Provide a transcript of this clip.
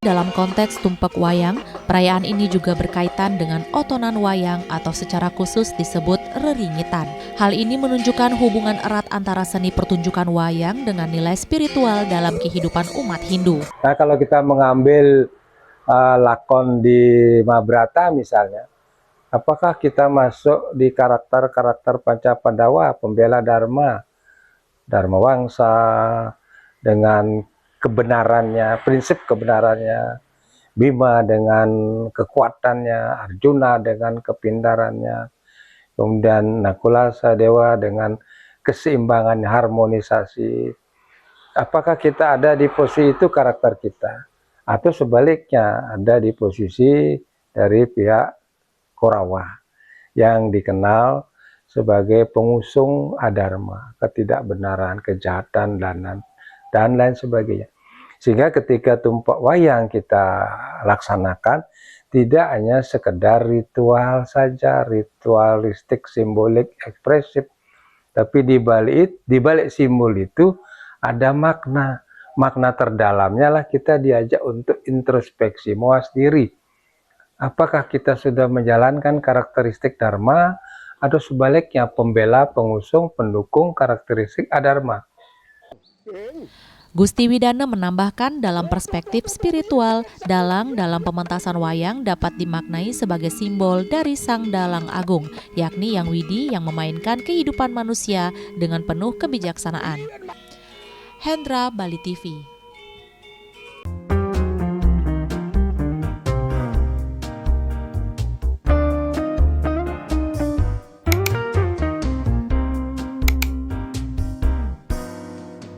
Dalam konteks tumpak wayang, perayaan ini juga berkaitan dengan otonan wayang atau secara khusus disebut reringitan. Hal ini menunjukkan hubungan erat antara seni pertunjukan wayang dengan nilai spiritual dalam kehidupan umat Hindu. Nah, kalau kita mengambil lakon di Mahabharata misalnya, apakah kita masuk di karakter-karakter Panca Pandawa, pembela Dharma, Dharma Wangsa, dengan kebenarannya, prinsip kebenarannya, Bima dengan kekuatannya, Arjuna dengan kepintarannya, kemudian Nakula Sadewa dengan keseimbangan, harmonisasi. Apakah kita ada di posisi itu karakter kita? Atau sebaliknya ada di posisi dari pihak Korawa yang dikenal sebagai pengusung adharma, ketidakbenaran, kejahatan, dan lain sebagainya. Sehingga ketika tumpak wayang kita laksanakan, tidak hanya sekedar ritual saja, ritualistik, simbolik, ekspresif, tapi di balik simbol itu ada makna. Makna terdalamnya lah kita diajak untuk introspeksi, mawas diri. Apakah kita sudah menjalankan karakteristik dharma, atau sebaliknya pembela, pengusung, pendukung karakteristik adharma. Gusti Widana menambahkan dalam perspektif spiritual, dalang dalam pementasan wayang dapat dimaknai sebagai simbol dari Sang Dalang Agung, yakni Yang Widi yang memainkan kehidupan manusia dengan penuh kebijaksanaan. Hendra, Bali TV.